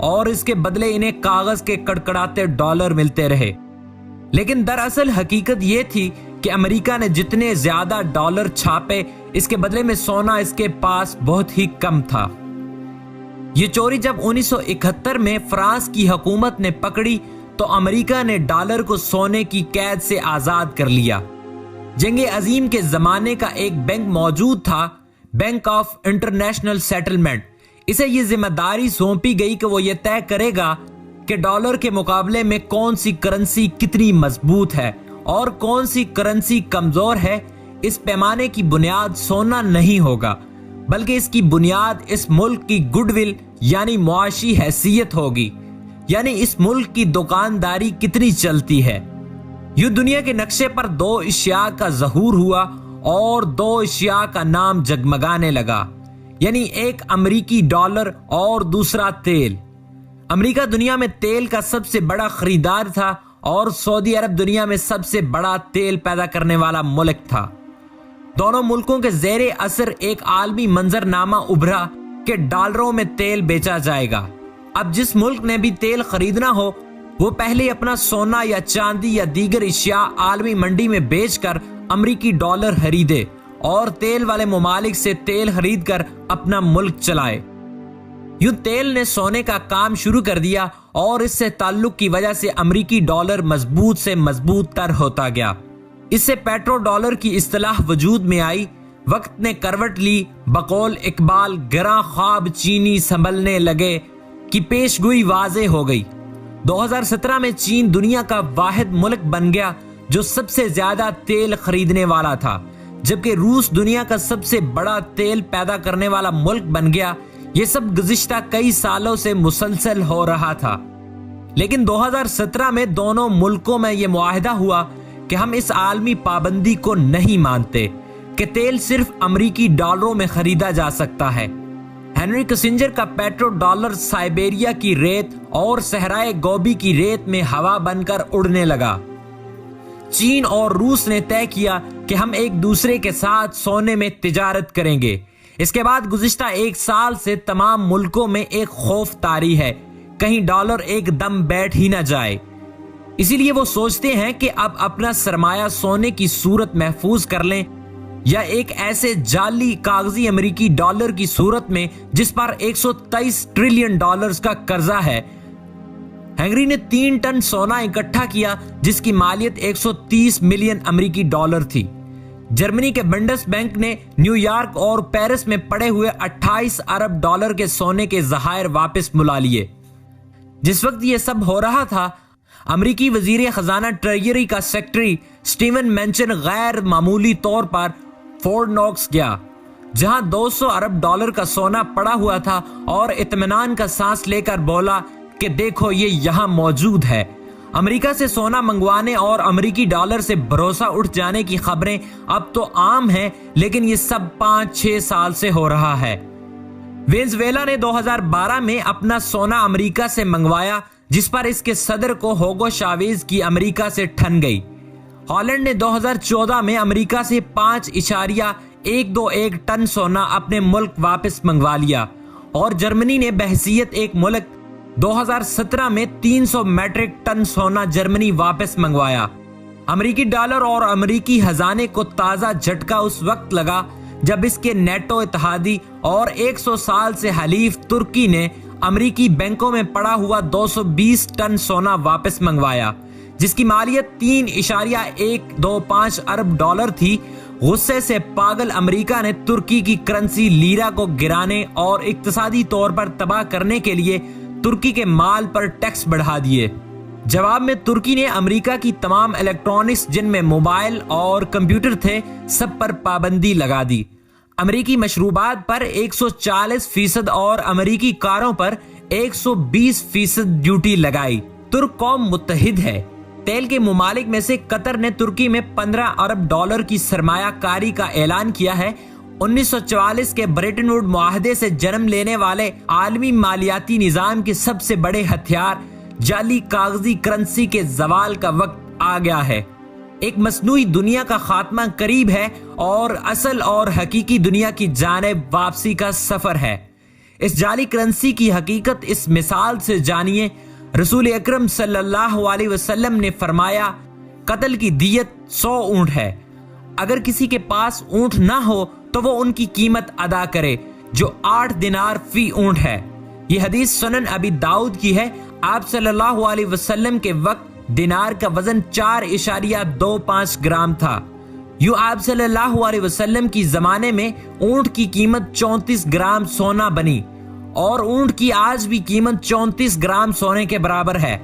اور اس کے بدلے انہیں کاغذ کے کڑکڑاتے ڈالر ملتے رہے۔ لیکن دراصل حقیقت یہ تھی کہ امریکہ نے جتنے زیادہ ڈالر چھاپے، اس کے بدلے میں سونا اس کے پاس بہت ہی کم تھا۔ یہ چوری جب 1971 میں فرانس کی حکومت نے پکڑی تو امریکہ نے ڈالر کو سونے کی قید سے آزاد کر لیا۔ جنگ عظیم کے زمانے کا ایک بینک موجود تھا، بینک آف انٹرنیشنل سیٹلمنٹ۔ اسے یہ ذمہ داری سونپی گئی کہ وہ یہ طے کرے گا کہ ڈالر کے مقابلے میں کون سی کرنسی کتنی مضبوط ہے اور کون سی کرنسی کمزور ہے۔ اس پیمانے کی بنیاد سونا نہیں ہوگا، بلکہ اس کی بنیاد اس ملک کی گڈ ول یعنی معاشی حیثیت ہوگی، یعنی اس ملک کی دکانداری کتنی چلتی ہے۔ یوں دنیا کے نقشے پر دو اشیاء کا ظہور ہوا اور دو اشیاء کا نام جگمگانے لگا، یعنی ایک امریکی ڈالر اور دوسرا تیل۔ امریکہ دنیا میں تیل کا سب سے بڑا خریدار تھا اور سعودی عرب دنیا میں سب سے بڑا تیل پیدا کرنے والا ملک تھا۔ دونوں ملکوں کے زیر اثر ایک عالمی منظر نامہ ابھرا کہ ڈالروں میں تیل بیچا جائے گا۔ اب جس ملک نے بھی تیل خریدنا ہو وہ پہلے اپنا سونا یا چاندی یا دیگر اشیاء عالمی منڈی میں بیچ کر امریکی ڈالر خریدے اور تیل والے ممالک سے تیل خرید کر اپنا ملک چلائے۔ یوں تیل نے سونے کا کام شروع کر دیا اور اس سے تعلق کی وجہ سے امریکی ڈالر مضبوط سے مضبوط تر ہوتا گیا۔ اس سے پیٹرو ڈالر کی اصطلاح وجود میں آئی۔ وقت نے کروٹ لی، بقول اقبال گراں خواب چینی سنبھلنے لگے کی پیشگوئی واضح ہو گئی۔ 2017 میں چین دنیا کا واحد ملک بن گیا جو سب سے زیادہ تیل خریدنے والا تھا، جبکہ روس دنیا کا سب سے بڑا تیل پیدا کرنے والا ملک بن گیا۔ یہ سب گزشتہ کئی سالوں سے مسلسل ہو رہا تھا، لیکن 2017 میں دونوں ملکوں میں یہ معاہدہ ہوا کہ ہم اس عالمی پابندی کو نہیں مانتے کہ تیل صرف امریکی ڈالروں میں خریدا جا سکتا ہے۔ ہنری کسنجر کا پیٹرو ڈالر سائبیریا کی ریت اور صحرائے گوبی کی ریت میں ہوا بن کر اڑنے لگا۔ چین اور روس نے طے کیا کہ ہم ایک دوسرے کے ساتھ سونے میں تجارت کریں گے۔ اس کے بعد گزشتہ ایک سال سے تمام ملکوں میں ایک خوف طاری ہے، کہیں ڈالر ایک دم بیٹھ ہی نہ جائے۔ اسی لیے وہ سوچتے ہیں کہ اب اپنا سرمایہ سونے کی صورت محفوظ کر لیں یا ایک ایسے جعلی کاغذی امریکی ڈالر کی صورت میں جس پر 123 ٹریلین ڈالرز کا قرضہ ہے۔ ہنگری نے 3 ٹن سونا اکٹھا کیا جس کی مالیت 130 ملین امریکی ڈالر تھی۔ جرمنی کے بنڈس بینک نے نیو یارک اور پیرس میں پڑے ہوئے 28 ارب ڈالر کے سونے کے ذخائر واپس ملا لیے۔ جس وقت یہ سب ہو رہا تھا، امریکی وزیر خزانہ ٹریجری کا سیکرٹری سٹیون مینچن غیر معمولی طور پر فورٹ نوکس گیا، جہاں 200 ارب ڈالر کا سونا پڑا ہوا تھا اور اطمینان کا سانس لے کر بولا کہ دیکھو یہ یہاں موجود ہے۔ امریکہ سے سونا منگوانے اور امریکی ڈالر سے بھروسہ اٹھ جانے کی خبریں اب تو عام ہیں، لیکن یہ سب 5-6 سال سے ہو رہا ہے۔ وینزویلا نے 2012 میں اپنا سونا امریکہ سے منگوایا، جس پر اس کے صدر کو ہوگو شاویز کی امریکہ سے ٹھن گئی۔ ہالینڈ نے 2014 میں امریکہ سے 5.121 ٹن سونا اپنے ملک واپس منگوا لیا، اور جرمنی نے بحیثیت ایک ملک 2017 میں 300 میٹرک ٹن سونا جرمنی واپس منگوایا۔ امریکی ڈالر اور امریکی خزانے کو تازہ جھٹکا اس وقت لگا جب اس کے نیٹو اتحادی اور 100 سال سے حلیف ترکی نے امریکی بینکوں میں پڑا ہوا 220 ٹن سونا واپس منگوایا، جس کی مالیت 3.125 ارب ڈالر تھی۔ غصے سے پاگل امریکہ نے ترکی کی کرنسی لیرا کو گرانے اور اقتصادی طور پر تباہ کرنے کے لیے ترکی کے مال پر ٹیکس بڑھا دیے۔ جواب میں ترکی نے امریکہ کی تمام الیکٹرانکس جن میں موبائل اور کمپیوٹر تھے سب پر پابندی لگا دی۔ امریکی مشروبات پر 140% اور امریکی کاروں پر 120% ڈیوٹی لگائی۔ ترک قوم متحد ہے۔ تیل کے ممالک میں سے قطر نے ترکی میں 15 ارب ڈالر کی سرمایہ کاری کا اعلان کیا ہے۔ 1944 کے بریٹن ووڈ معاہدے سے جنم لینے والے عالمی مالیاتی نظام کے سب سے بڑے ہتھیار جعلی کاغذی کرنسی کے زوال کا وقت آ گیا ہے۔ ایک مصنوعی دنیا کا خاتمہ قریب ہے اور اصل اور حقیقی دنیا کی جانب واپسی کا سفر ہے۔ اس جعلی کرنسی کی حقیقت اس مثال سے جانیے۔ رسول اکرم صلی اللہ علیہ وسلم نے فرمایا، قتل کی دیت 100 اونٹ ہے۔ اگر کسی کے پاس اونٹ نہ ہو تو وہ ان کی قیمت ادا کرے، جو 8 دینار فی اونٹ ہے۔ یہ حدیث سنن ابی داؤد کی ہے۔ آپ صلی اللہ علیہ وسلم کے وقت دینار کا وزن 4.25 گرام تھا۔ یوں آپ صلی اللہ علیہ وسلم کی زمانے میں اونٹ کی قیمت 34 گرام سونا بنی، اور اونٹ کی آج بھی قیمت 34 گرام سونے کے برابر ہے۔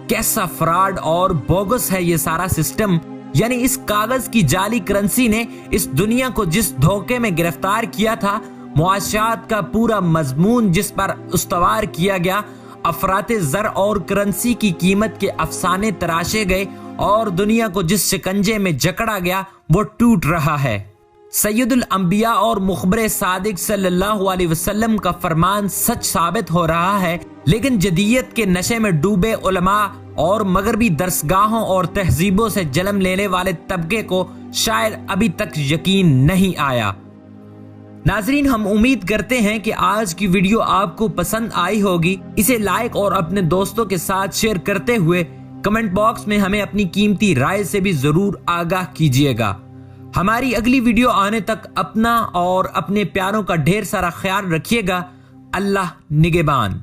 کیسا فراڈ اور بوگس ہے یہ سارا سسٹم! یعنی اس کاغذ کی جعلی کرنسی نے اس دنیا کو جس دھوکے میں گرفتار کیا تھا، معاشیات کا پورا مضمون جس پر استوار کیا گیا، افراط زر اور کرنسی کی قیمت کے افسانے تراشے گئے، اور دنیا کو جس شکنجے میں جکڑا گیا وہ ٹوٹ رہا ہے۔ سید الانبیاء اور مخبر صادق صلی اللہ علیہ وسلم کا فرمان سچ ثابت ہو رہا ہے، لیکن جدیت کے نشے میں ڈوبے علماء اور مغربی درسگاہوں اور تہذیبوں سے جنم لینے والے طبقے کو شاید ابھی تک یقین نہیں آیا۔ ناظرین، ہم امید کرتے ہیں کہ آج کی ویڈیو آپ کو پسند آئی ہوگی۔ اسے لائک اور اپنے دوستوں کے ساتھ شیئر کرتے ہوئے کمنٹ باکس میں ہمیں اپنی قیمتی رائے سے بھی ضرور آگاہ کیجیے گا۔ ہماری اگلی ویڈیو آنے تک اپنا اور اپنے پیاروں کا ڈھیر سارا خیال رکھیے گا۔ اللہ نگہبان۔